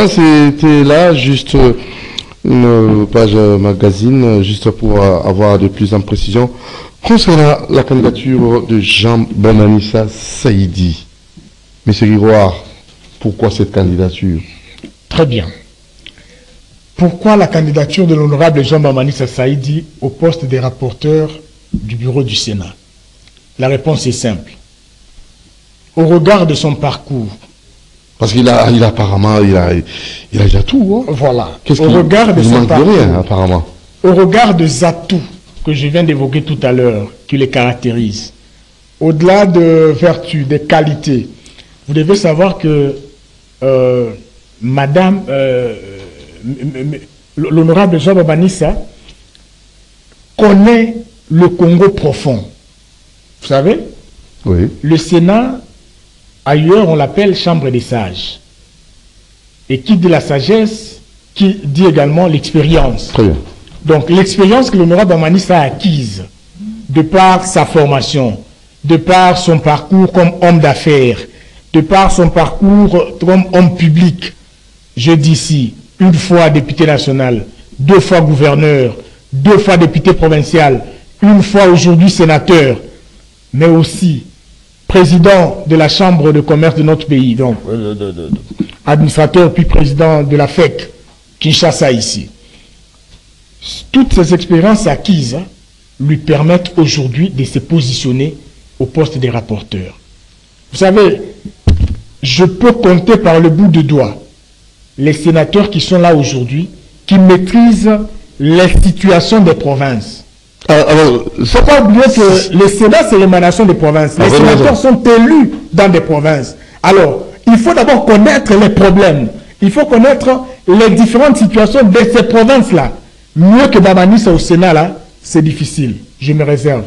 Voilà, c'était là juste une page magazine, juste pour avoir de plus en précision concernant la candidature de Jean Bambanissa Saïdi. Monsieur Giroir, pourquoi cette candidature? Très bien. Pourquoi la candidature de l'honorable Jean Bambanissa Saïdi au poste des rapporteurs du bureau du Sénat? La réponse est simple. Au regard de son parcours. Parce qu'il a apparemment, il a déjà tout. Hein? Voilà. Au regard de son parcours, rien, apparemment. Au regard des atouts que je viens d'évoquer tout à l'heure, qui les caractérisent, au-delà de vertus, des qualités, vous devez savoir que l'honorable Jean Bambanissa connaît le Congo profond. Vous savez? Oui. Le Sénat, ailleurs, on l'appelle chambre des sages. Et qui dit la sagesse, qui dit également l'expérience. Très bien. Donc, l'expérience que l'honorable Bambanissa a acquise, de par sa formation, de par son parcours comme homme d'affaires, de par son parcours comme homme public, je dis ici, une fois député national, 2 fois gouverneur, 2 fois député provincial, une fois aujourd'hui sénateur, mais aussi président de la Chambre de commerce de notre pays, donc administrateur puis président de la FEC, Kinshasa ici. Toutes ces expériences acquises lui permettent aujourd'hui de se positionner au poste des rapporteurs. Vous savez, je peux compter par le bout de doigt les sénateurs qui sont là aujourd'hui, qui maîtrisent les situations des provinces. Il ne faut pas oublier que le Sénat, c'est l'émanation des provinces. Les sénateurs sont élus dans des provinces. Alors, il faut d'abord connaître les problèmes. Il faut connaître les différentes situations de ces provinces-là. Mieux que Bambanissa au Sénat, là, c'est difficile. Je me réserve.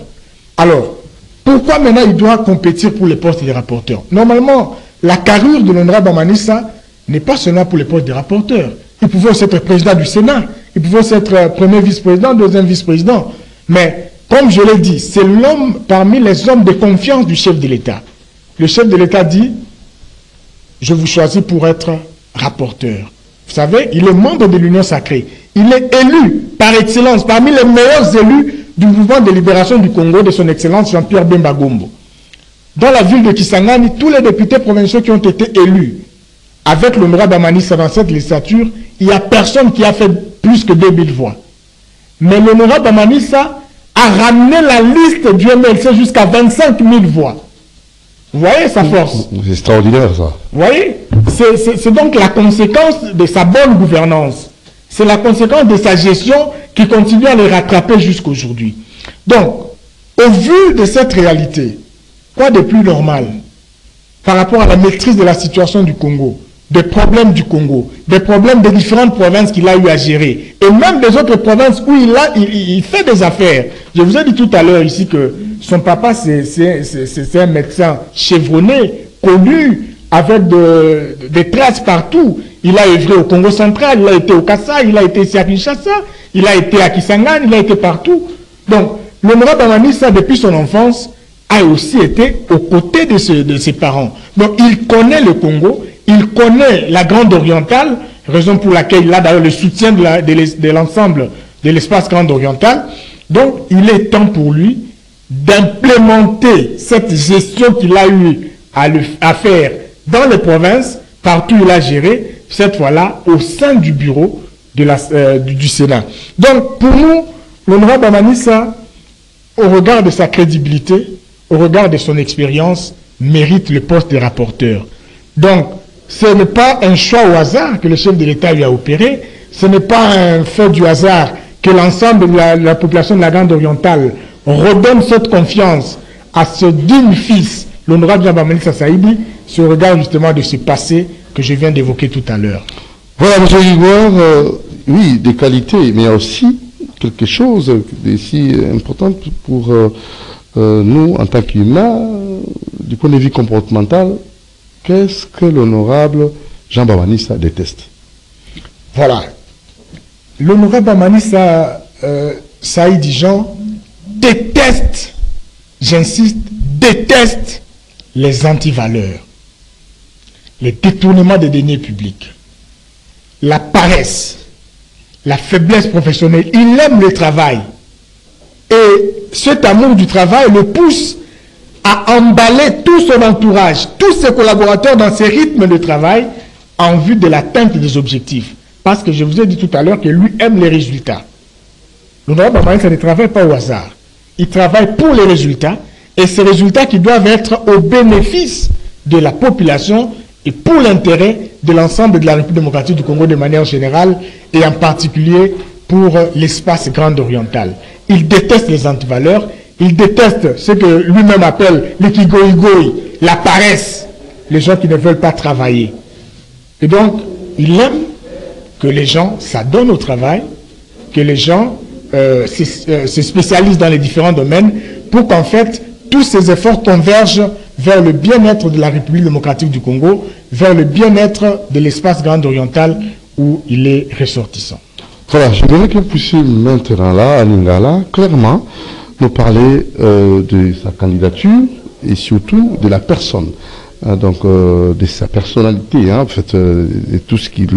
Alors, pourquoi maintenant il doit compétir pour les postes des rapporteurs? Normalement, la carrure de l'honorable Bambanissa n'est pas seulement pour les postes des rapporteurs. Il pouvait aussi être président du Sénat. Il pouvait aussi être premier vice-président, deuxième vice-président. Mais, comme je l'ai dit, c'est l'homme parmi les hommes de confiance du chef de l'État. Le chef de l'État dit, je vous choisis pour être rapporteur. Vous savez, il est membre de l'Union sacrée. Il est élu par excellence, parmi les meilleurs élus du mouvement de libération du Congo de son excellence Jean-Pierre Bemba Gombo. Dans la ville de Kisangani, tous les députés provinciaux qui ont été élus avec l'honorable Bambanissa dans cette législature, il n'y a personne qui a fait plus que 2000 voix. Mais l'honorable Bambanissa a ramené la liste du MLC jusqu'à 25 000 voix. Vous voyez sa force? C'est extraordinaire, ça. Vous voyez? C'est donc la conséquence de sa bonne gouvernance. C'est la conséquence de sa gestion qui continue à les rattraper jusqu'aujourd'hui. Donc, au vu de cette réalité, quoi de plus normal par rapport à la maîtrise de la situation du Congo, des problèmes du Congo, des problèmes des différentes provinces qu'il a eu à gérer, et même des autres provinces où il fait des affaires. Je vous ai dit tout à l'heure ici que son papa, c'est un médecin chevronné, connu, avec des traces partout. Il a œuvré au Congo central, il a été au Kassa, il a été ici à Kinshasa, il a été à Kisangani, il a été partout. Donc, l'honorable Bambanissa, depuis son enfance, a aussi été aux côtés de ses parents. Donc, il connaît le Congo, il connaît la Grande Orientale, raison pour laquelle il a d'ailleurs le soutien de l'ensemble de l'espace Grande Orientale. Donc, il est temps pour lui d'implémenter cette gestion qu'il a eu à faire dans les provinces, partout où il a géré, cette fois-là, au sein du bureau du Sénat. Donc, pour nous, l'honorable Bambanissa, au regard de sa crédibilité, au regard de son expérience, mérite le poste de rapporteur. Donc, ce n'est pas un choix au hasard que le chef de l'État lui a opéré, ce n'est pas un fait du hasard que l'ensemble de la population de la Grande Orientale redonne cette confiance à ce digne fils, l'honorable Jean Bambanissa Saïdi, sur le regard justement de ce passé que je viens d'évoquer tout à l'heure. Voilà, M. Giroir, oui, des qualités, mais il y a aussi quelque chose d'ici important pour nous, en tant qu'humains, du point de vue comportemental. Qu'est-ce que l'honorable Jean Bambanissa déteste? Voilà. L'honorable Bambanissa Saïdi Jean déteste, j'insiste, déteste les antivaleurs, les détournements des deniers publics, la paresse, la faiblesse professionnelle. Il aime le travail. Et cet amour du travail le pousse à emballer tout son entourage, tous ses collaborateurs dans ses rythmes de travail en vue de l'atteinte des objectifs. Parce que je vous ai dit tout à l'heure que lui aime les résultats. L'honorable Bamanissa ne travaille pas au hasard. Il travaille pour les résultats et ces résultats qui doivent être au bénéfice de la population et pour l'intérêt de l'ensemble de la République démocratique du Congo de manière générale et en particulier pour l'espace grand oriental. Il déteste les antivaleurs, il déteste ce que lui-même appelle l'ikigoïgoï, la paresse, les gens qui ne veulent pas travailler. Et donc, il aime que les gens s'adonnent au travail, que les gens se spécialisent dans les différents domaines pour qu'en fait, tous ces efforts convergent vers le bien-être de la République démocratique du Congo, vers le bien-être de l'espace grand oriental où il est ressortissant. Voilà, je voudrais que vous puissiez maintenant là, à Lingala, clairement nous parler de sa candidature et surtout de la personne. Donc de sa personnalité, en fait, de tout ce qu'il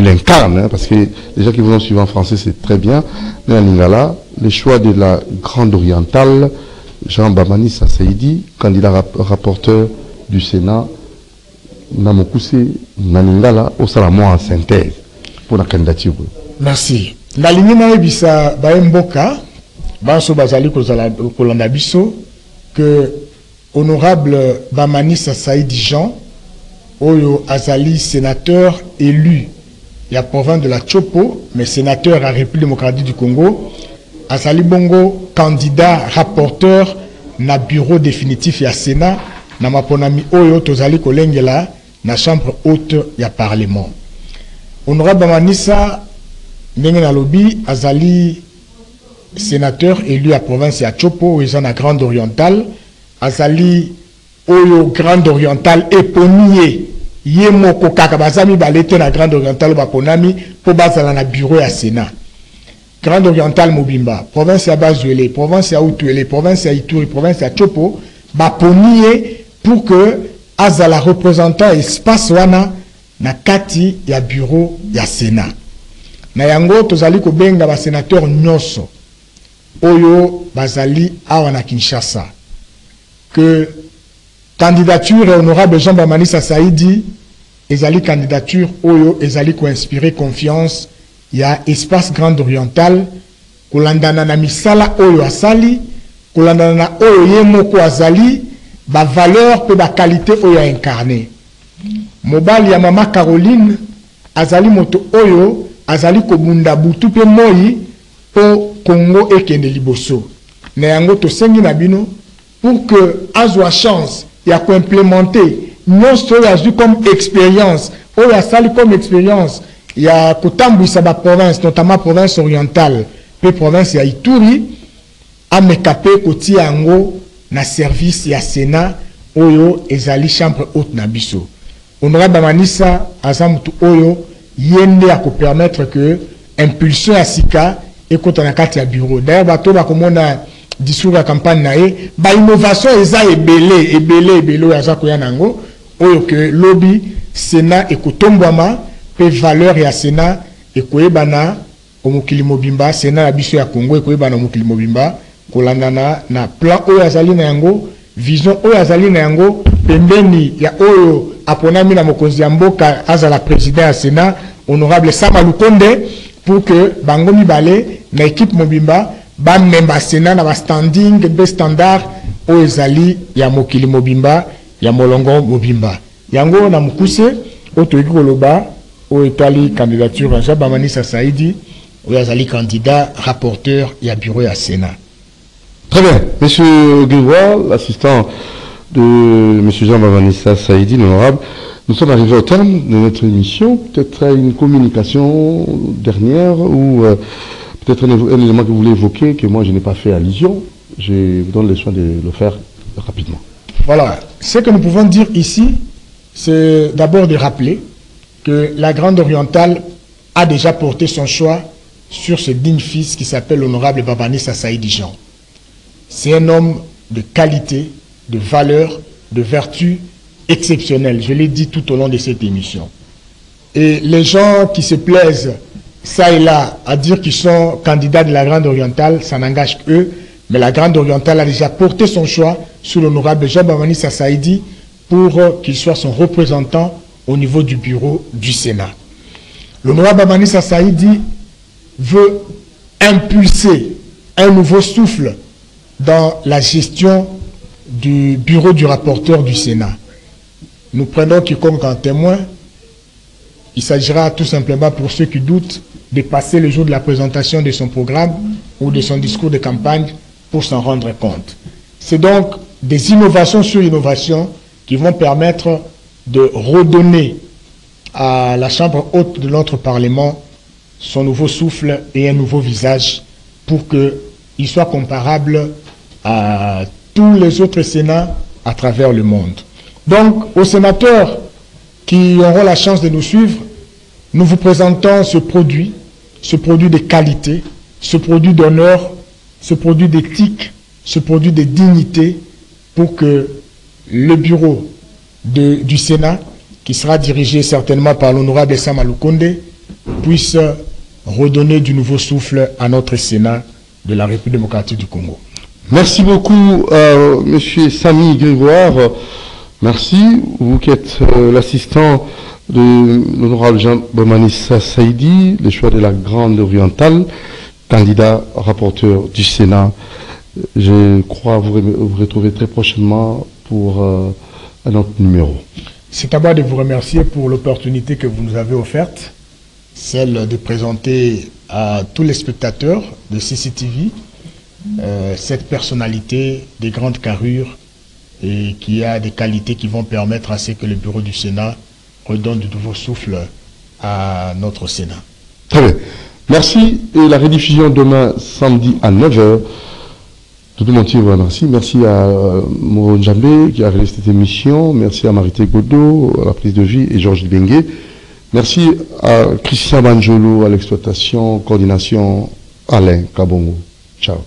incarne, parce que les gens qui vont suivre en français, c'est très bien, mais à Lingala, le choix de la Grande Orientale, Jean Bamanissa Saïdi, candidat rapporteur du Sénat, Namokuse, Naningala, au Salamon en synthèse, pour la candidature. Merci. La ligne Naebisa Baemboka, Banso Bazali Kolandabiso, que honorable Bamanissa Saïdi Jean, Oyo Azali, sénateur élu, il y a province de la Chopo, mais sénateur à la République démocratique du Congo, Azali Bongo, candidat rapporteur na bureau définitif ya Sénat, na maponami Oyo Tozali Kolengela, na chambre haute ya Parlement. Honorable Bamanissa, ndenge na lobi, Azali sénateur élu à province ya Chopo, ils en a Grande Orientale, Azali Oyo Grande Orientale éponier Yemoko Kakabazami balete na Grande Orientale baponami pour bazala na bureau ya Sénat. Grande Orientale Mobimba, province ya Bazuele, province ya Utuele, province ya Ituri, province ya Chopo, baponier pour que azala représentant espace wana na kati ya bureau ya Sénat. Na yango tozali ko benga ba sénateur nyoso Oyo bazali awa na Kinshasa. Que candidature honorable Jean Bamanissa Saïdi, ezali candidature Oyo ezali ko inspirer confiance, il y a espace grand oriental, kolandana na misala Oyo asali, kolandana na Oyo yemoko azali, ba valeur pe ba qualité Oyo incarné. Mobali ya mama Caroline, azali moto Oyo, azali kobunda butu pe moi, po Congo ekende liboso. Na yango to sengi na bino, pour que azwa chance ya ko implémenter non seulement comme expérience ou ya sali comme expérience ya kotambwisa ba province notamment province orientale pe province ya Ituri amekape koti yango na service ya Sénat oyo ezali chambre haute na biso. Honorable Bamanissa azamutu oyo yende ya ko permettre que impulsion ya sika ekota na kati ya bureau. D'ailleurs bato ba komona discours de campagne nae ba innovation eza ebele ya zako ya nango oyo que lobby Sénat ekotombwama pe valeur ya Sénat ekoyebana omukili mobimba Sénat ya biso ya Congo ekoyebana omukili mobimba kolandana na plan oyo azali na yango vision oyo azali na yango pembeni ya oyo aponami na mokonzi ya mboka azala président ya Sénat honorable Sama Lukonde pour que bango mibale na équipe mobimba ba memba Sénat na ba standing be standard o ezali ya mokili mobimba ya molongo mobimba yango na mukuse o toyiki koloba o etali candidature Jean Bamanissa Saïdi o ezali candidat rapporteur ya bureau ya Sénat. Très bien, monsieur Grégoire, l'assistant de monsieur Jean Bamanissa Saïdi, l'honorable, nous sommes arrivés au terme de notre émission. Peut-être une communication dernière ou peut-être un élément que vous voulez évoquer, que moi je n'ai pas fait allusion. Je vous donne le soin de le faire rapidement. Voilà. Ce que nous pouvons dire ici, c'est d'abord de rappeler que la Grande Orientale a déjà porté son choix sur ce digne fils qui s'appelle l'honorable Bamanissa Saïdi Jean. C'est un homme de qualité, de valeur, de vertu exceptionnelle. Je l'ai dit tout au long de cette émission. Et les gens qui se plaisent, ça et là, à dire qu'ils sont candidats de la Grande Orientale, ça n'engage qu'eux. Mais la Grande Orientale a déjà porté son choix sur l'honorable Jean-Bamani Saïdi pour qu'il soit son représentant au niveau du bureau du Sénat. L'honorable Bamani Saïdi veut impulser un nouveau souffle dans la gestion du bureau du rapporteur du Sénat. Nous prenons quiconque en témoin. Il s'agira tout simplement, pour ceux qui doutent, de passer le jour de la présentation de son programme ou de son discours de campagne pour s'en rendre compte. C'est donc des innovations sur innovations qui vont permettre de redonner à la Chambre haute de notre Parlement son nouveau souffle et un nouveau visage pour qu'il soit comparable à tous les autres Sénats à travers le monde. Donc, aux sénateurs qui auront la chance de nous suivre, nous vous présentons ce produit de qualité, ce produit d'honneur, ce produit d'éthique, ce produit de dignité pour que le bureau du Sénat, qui sera dirigé certainement par l'honorable Sam Alukonde, puisse redonner du nouveau souffle à notre Sénat de la République démocratique du Congo. Merci beaucoup, Monsieur Samy Grégoire. Merci. Vous qui êtes l'assistant de l'honorable Jean-Bamani Saïdi, le choix de la Grande Orientale, candidat rapporteur du Sénat. Je crois vous retrouver très prochainement pour un autre numéro. C'est à moi de vous remercier pour l'opportunité que vous nous avez offerte, celle de présenter à tous les spectateurs de CCTV cette personnalité des grandes carrures et qui a des qualités qui vont permettre à ce que le bureau du Sénat redonne du nouveau souffle à notre Sénat. Très bien. Merci. Et la rediffusion demain, samedi à 9h. Tout le monde vous remercie. Merci à Moro Njambe qui a réalisé cette émission. Merci à Marité Godot, à la prise de vie, et Georges Bengue. Merci à Christian Banjolo à l'exploitation, coordination, Alain Kabongo. Ciao.